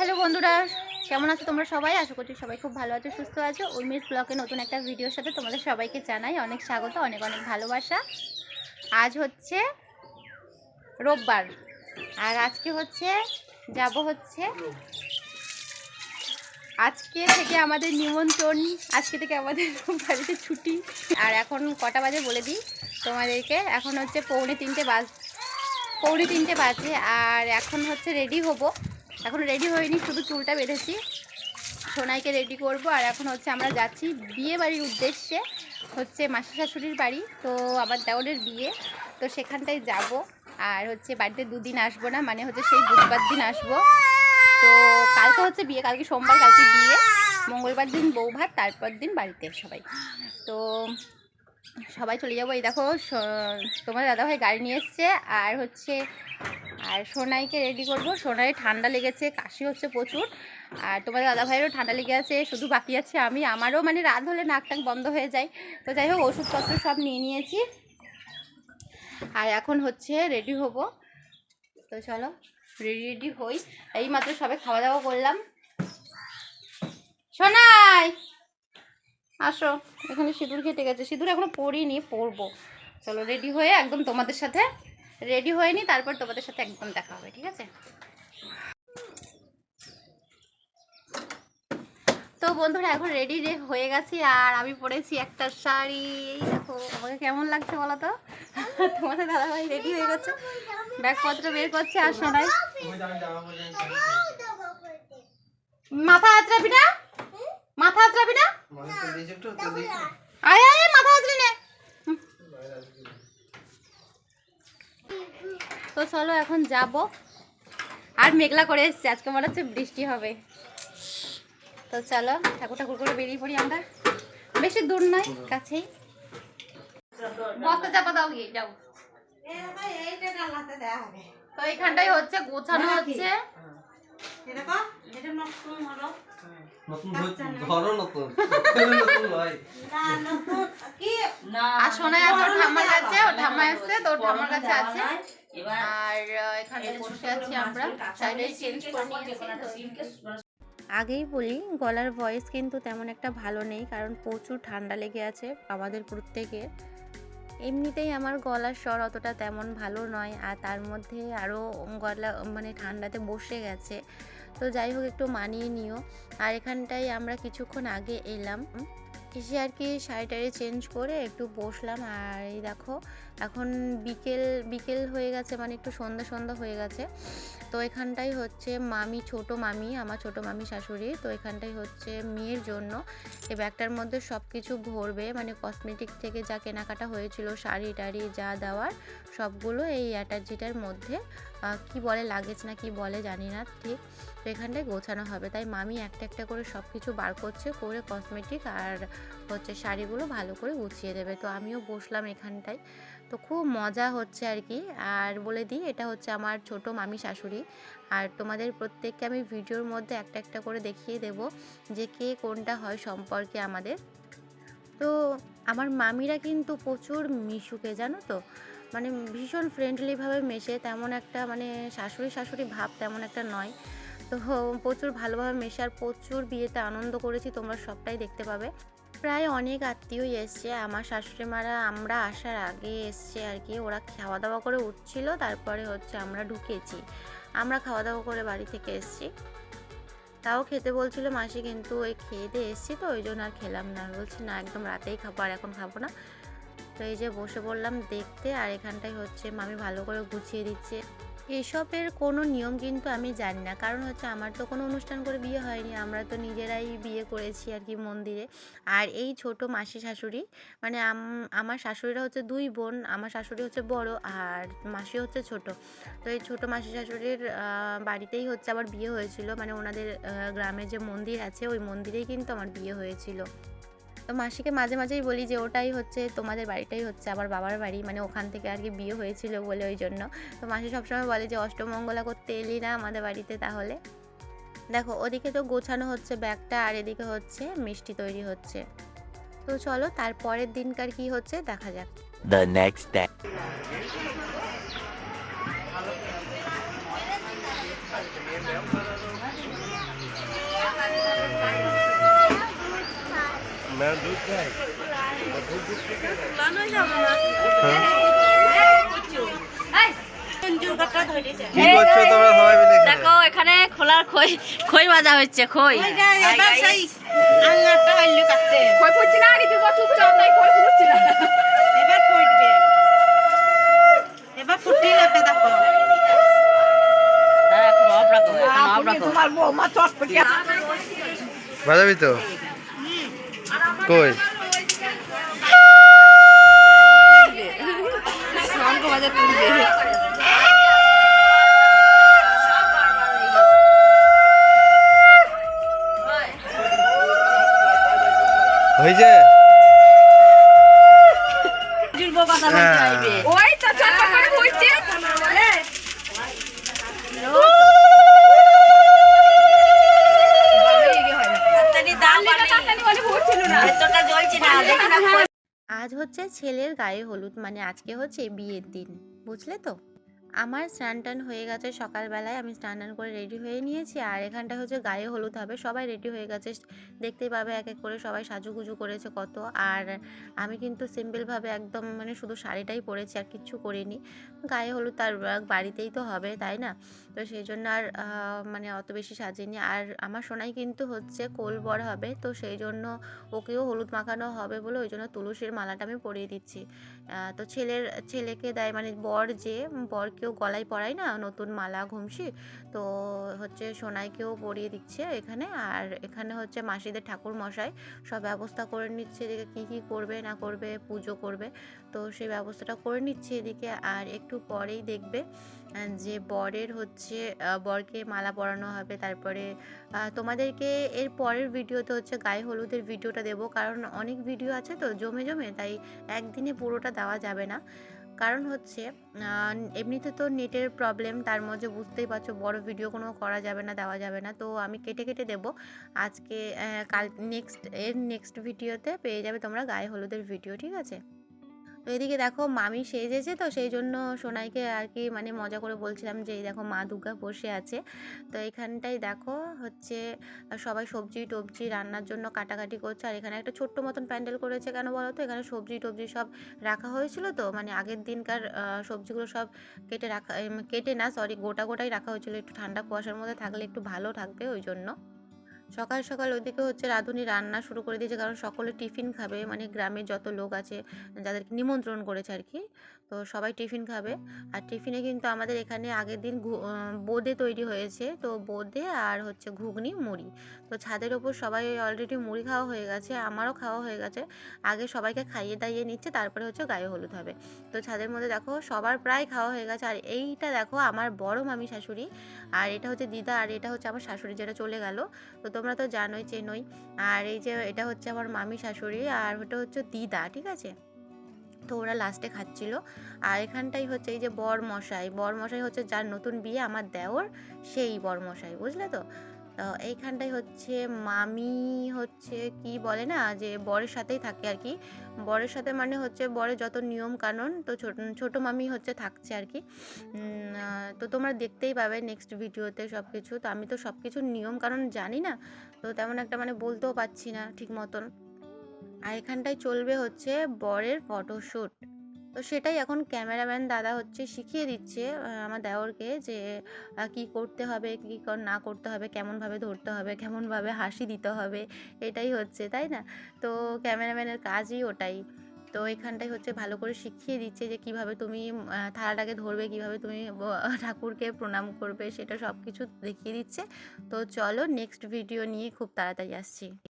Hello বন্ধুরা, কেমন আছো তোমরা সবাই? আশা করছি সবাই খুব ভালো আছো, সুস্থ আছো। উর্মিস ব্লগে নতুন একটা ভিডিওর সাথে তোমাদের সবাইকে জানাই অনেক স্বাগত, অনেক অনেক ভালোবাসা। আজ হচ্ছে রোববার আর আজকে হচ্ছে আজকে থেকে আমাদের নিমন্ত্রণ, আজকে থেকে আমাদের বাড়িতে ছুটি। আর এখন কটা বাজে বলে দিই তোমাদেরকে, এখন হচ্ছে পৌনে তিনটে বাজে। আর এখন হচ্ছে রেডি হব, এখন রেডি হয়নি, শুধু চুলটা বেঁধেছি। সোনাইকে রেডি করব। আর এখন হচ্ছে আমরা যাচ্ছি বিয়ে বাড়ির উদ্দেশ্যে, হচ্ছে মাসি শাশুড়ির বাড়ি। তো আমার দেওরের বিয়ে, তো সেখানটায় যাব। আর হচ্ছে বাড়িতে দুদিন আসবো না, মানে হচ্ছে সেই বুধবার দিন আসবো। তো কালকে হচ্ছে বিয়ে, কালকে সোমবার, কালকে বিয়ে, মঙ্গলবার দিন বউ ভাত, তারপর দিন বাড়িতে সবাই। তো সবাই চলে যাবো। এই দেখো তোমার দাদাভাই গাড়ি নিয়ে এসছে। আর সোনাইকে রেডি করব। সোনাইয়ের ঠান্ডা লেগেছে, কাশি হচ্ছে প্রচুর। আর তোমার দাদাভাইয়েরও ঠান্ডা লেগে আছে, শুধু বাকি আছে আমারও, মানে রাত হলে নাক টাক বন্ধ হয়ে যায়। তো যাই হোক, ওষুধপত্র সব নিয়ে নিয়েছি। আর এখন হচ্ছে রেডি হব। তো চলো রেডি হই। এই মাত্র সবে খাওয়া দাওয়া করলাম। সোনাই আসো, এখানে সিঁদুর কেটে গেছে, সিঁদুর এখনো পরিনি, পরবো। চলো রেডি হয়ে একদম তোমাদের সাথে, রেডি হয়ে নি, তারপর তোমাদের সাথে একদম দেখা হবে, ঠিক আছে? তো বন্ধুরা এখন রেডি হয়ে গেছি। আর আমি পরেছি একটা শাড়ি। দেখো আমাকে কেমন লাগছে বলো তো? তোমাদের দাদাভাই রেডি হয়ে গেছে, ব্যাগপত্র বের করছে। আর শোনাই, মাথা আঁচড়াবি না, মাথা আঁচড়াবি না, আয় আয় মাথা আঁচড়ি নে। তো চলো এখন যাব। আর মেঘলা করে এসছে, আজকে মনে হচ্ছে বৃষ্টি হবে। তো চলো ঠাকুর ঠাকুর করে বেরিয়ে পড়ি আমরা। বেশি দূর নয়, কাছেই। বস্তা চাপা দাও, গিয়ে যাও। তো এইখানটাই হচ্ছে গোছানো হচ্ছে। আর সোনাই আছে ওর ঠাম্মার কাছে, ওর ঠাম্মা এসছে তো ওর ঠাম্মার কাছে আছে। আর এখানে বসে আছি আমরা, সাইডে চেঞ্জ করে নিয়েছি। আগেই বলি, গলার ভয়েস কিন্তু তেমন একটা ভালো নেই, কারণ প্রচুর ঠান্ডা লেগে আছে আমাদের প্রত্যেকের। এমনিতেই আমার গলার স্বর অতটা তেমন ভালো নয়, আর তার মধ্যে আরও গলা মানে ঠান্ডাতে বসে গেছে। তো যাই হোক, একটু মানিয়ে নিও। আর এখানটায় আমরা কিছুক্ষণ আগে এলাম, এসে আর কি শাড়িটারে চেঞ্জ করে একটু বসলাম। আর এই দেখো এখন বিকেল হয়ে গেছে, মানে একটু সন্ধ্যা হয়ে গেছে। তো এখানটাই হচ্ছে আমার ছোটো মামি শাশুড়ি। তো এখানটাই হচ্ছে মেয়ের জন্য এই ব্যাগটার মধ্যে সব কিছু ভরবে, মানে কসমেটিক থেকে যা কেনাকাটা হয়েছিল, শাড়ি টাড়ি যা দেওয়ার সবগুলো এই অ্যাটাচিটার মধ্যে, কি বলে লাগেজ না কি বলে জানি না ঠিক। তো এখানটায় গোছানো হবে, তাই মামি একটা একটা করে সব কিছু বার করছে, করে কসমেটিক আর হচ্ছে শাড়িগুলো ভালো করে গুছিয়ে দেবে। তো আমিও বসলাম এখানটায়। তো খুব মজা হচ্ছে আর কি। আর বলে দিই, এটা হচ্ছে আমার ছোট মামি শাশুড়ি। আর তোমাদের প্রত্যেককে আমি ভিডিওর মধ্যে একটা একটা করে দেখিয়ে দেব যে কে কোনটা হয় সম্পর্কে আমাদের। তো আমার মামিরা কিন্তু প্রচুর মিশুকে, জানো তো, মানে ভীষণ ফ্রেন্ডলিভাবে মেশে, তেমন একটা মানে শাশুড়ি ভাব তেমন একটা নয়। তো প্রচুর ভালোভাবে মেশে, আর প্রচুর বিয়েতে আনন্দ করেছি, তোমরা সবটাই দেখতে পাবে। প্রায় অনেক আত্মীয়ই এসছে, আমার শাশুড়ি মারা আমরা আসার আগে এসছে আর কি। ওরা খাওয়া দাওয়া করে উঠছিল, তারপরে হচ্ছে আমরা ঢুকেছি। আমরা খাওয়া দাওয়া করে বাড়ি থেকে এসছি, তাও খেতে বলছিল মাসি, কিন্তু ওই খেয়ে দিয়ে এসছি তো ওই জন্য আর খেলাম না। বলছি না, একদম রাতেই খাবো, আর এখন খাবো না। তো এই যে বসে পড়লাম দেখতে। আর এখানটায় হচ্ছে মামি ভালো করে গুছিয়ে দিচ্ছে। এসবের কোনো নিয়ম কিন্তু আমি জানি না, কারণ হচ্ছে আমার তো কোনো অনুষ্ঠান করে বিয়ে হয়নি, আমরা তো নিজেরাই বিয়ে করেছি আর কি মন্দিরে। আর এই ছোট মাসি শাশুড়ি, মানে আমার শাশুড়িরা হচ্ছে দুই বোন, আমার শাশুড়ি হচ্ছে বড় আর মাসি হচ্ছে ছোট। তো এই ছোট মাসি শাশুড়ির বাড়িতেই হচ্ছে আমার বিয়ে হয়েছিল, মানে ওনাদের গ্রামে যে মন্দির আছে ওই মন্দিরেই কিন্তু আমার বিয়ে হয়েছিল। তো মাসিকে মাঝে মাঝেই বলি যে ওটাই হচ্ছে তোমাদের বাড়িটাই হচ্ছে আমার বাবার বাড়ি, মানে ওখান থেকে আর কি বিয়ে হয়েছিল বলে ওই জন্য। তো মাসি সবসময় বলে যে অষ্টমঙ্গলা করতে এলি না আমাদের বাড়িতে তাহলে। দেখো ওদিকে তো গোছানো হচ্ছে ব্যাগটা, আর এদিকে হচ্ছে মিষ্টি তৈরি হচ্ছে। তো চলো তারপরের দিনকার কি হচ্ছে দেখা যাক। The next day. দেখো এখানে খোলার খই খই ভাজা হচ্ছে খই বাজাবি তো কই হয়েছে আজ হচ্ছে ছেলের গায়ে হলুদ, মানে আজকে হচ্ছে বিয়ের দিন, বুঝলে তো। আমার স্নান টান হয়ে গেছে সকালবেলায়, আমি স্নান টান করে রেডি হয়ে নিয়েছি। আর এখানটা হচ্ছে গায়ে হলুদ হবে, সবাই রেডি হয়ে গেছে, দেখতেই পাবে এক এক করে সবাই সাজুগুজু করেছে কত। আর আমি কিন্তু সিম্পলভাবে একদম মানে শুধু শাড়িটাই পরেছি আর কিচ্ছু করিনি। গায়ে হলুদ তার বাড়িতেই তো হবে, তাই না? তো সেই জন্য আর মানে অত বেশি সাজিনি। আর আমার সোনাই কিন্তু হচ্ছে কোলবর হবে, তো সেই জন্য ওকেও হলুদ মাখানো হবে বলে ওই জন্য তুলসীর মালাটা আমি পরিয়ে দিচ্ছি। তো ছেলেকে দেয়, মানে বরকেও গলায় পরায় না নতুন মালা ঘুমসি, তো হচ্ছে সোনাইকেও পরিয়ে দিচ্ছে এখানে। আর এখানে হচ্ছে মাসিদের ঠাকুর মশাই সব ব্যবস্থা করে নিচ্ছে, এদিকে কী কী করবে না করবে, পুজো করবে, তো সেই ব্যবস্থাটা করে নিচ্ছে এদিকে। আর একটু পরেই দেখবে যে বরের হচ্ছে বরকে মালা পরানো হবে। তারপরে তোমাদেরকে এর পরের ভিডিওতে হচ্ছে গায়ে হলুদের ভিডিওটা দেবো, কারণ অনেক ভিডিও আছে তো জমে জমে, তাই একদিনে পুরোটা দেওয়া যাবে না। কারণ হচ্ছে এমনিতে তো নেটের প্রবলেম, তার মধ্যে বুঝতেই পারছো বড় ভিডিও কোনো করা যাবে না, দেওয়া যাবে না, তো আমি কেটে কেটে দেবো আজকে। কাল নেক্সট ভিডিওতে পেয়ে যাবে তোমরা গায়ে হলুদের ভিডিও, ঠিক আছে। তো এদিকে দেখো মামি সেজেছে, তো সেই জন্য সোনাইকে আর কি মানে মজা করে বলছিলাম যে এই দেখো মা দুর্গা বসে আছে। তো এইখানটাই দেখো হচ্ছে সবাই সবজি টবজি রান্নার জন্য কাটাকাটি করছে। আর এখানে একটা ছোট্ট মতন প্যান্ডেল করেছে কেন বলো তো, এখানে সবজি টবজি সব রাখা হয়েছিল, তো মানে আগের দিনকার সবজিগুলো সব কেটে না, সরি, গোটা গোটাই রাখা হয়েছিল, একটু ঠান্ডা কুয়াশার মধ্যে থাকলে একটু ভালো থাকবে ওই জন্য। সকাল সকাল ওইদিকে হচ্ছে রাঁধুনি রান্না শুরু করে দিয়েছে, কারণ সকলে টিফিন খাবে, মানে গ্রামের যত লোক আছে যাদেরকে নিমন্ত্রণ করেছে আর কি, তো সবাই টিফিন খাবে। আর টিফিনে কিন্তু আমাদের এখানে আগের দিন বোঁদে তৈরি হয়েছে, তো বোঁদে আর হচ্ছে ঘুগনি মুড়ি। তো ছাদের ওপর সবাই অলরেডি মুড়ি খাওয়া হয়ে গেছে, আমারও খাওয়া হয়ে গেছে। আগে সবাইকে খাইয়ে দাইয়ে নিচ্ছে, তারপরে হচ্ছে গায়ে হলুদ হবে। তো ছাদের মধ্যে দেখো সবার প্রায় খাওয়া হয়ে গেছে। আর এইটা দেখো আমার বড় মামি শাশুড়ি, আর এটা হচ্ছে দিদা, আর এটা হচ্ছে আমার শাশুড়ি যেটা চলে গেল, তো তোমরা তো জানোই চেনোই। আর এই যে এটা হচ্ছে আমার মামি শাশুড়ি, আর ওটা হচ্ছে দিদা, ঠিক আছে। তো ওরা লাস্টে খাচ্ছিল। আর এখানটাই হচ্ছে এই যে বরমশাই হচ্ছে যার নতুন বিয়ে, আমার দেওর, সেই বরমশাই, বুঝলে তো। তো এইখানটাই হচ্ছে মামি হচ্ছে কি বলে না, যে বরের সাথেই থাকে আর কি, বরের সাথে মানে হচ্ছে বরের যত নিয়ম কানুন, তো ছোট মামি হচ্ছে থাকছে আর কি। তো তোমরা দেখতেই পাবে নেক্সট ভিডিওতে সব কিছু। তো আমি তো সব কিছুর নিয়ম কানুন জানি না, তো তেমন একটা মানে বলতেও পারছি না ঠিক মতন। আর এখানটায় চলবে হচ্ছে বরের ফটোশ্যুট, তো সেটাই এখন ক্যামেরাম্যান দাদা হচ্ছে শিখিয়ে দিচ্ছে আমার দেওরকে যে কি করতে হবে, কী না করতে হবে, কেমনভাবে ধরতে হবে, কেমনভাবে হাসি দিতে হবে, এটাই হচ্ছে, তাই না? তো ক্যামেরাম্যানের কাজই ওটাই। তো এখানটায় হচ্ছে ভালো করে শিখিয়ে দিচ্ছে যে কিভাবে তুমি থালাটাকে ধরবে, কিভাবে তুমি ঠাকুরকে প্রণাম করবে, সেটা সব কিছু দেখিয়ে দিচ্ছে। তো চলো নেক্সট ভিডিও নিয়ে খুব তাড়াতাড়ি আসছি।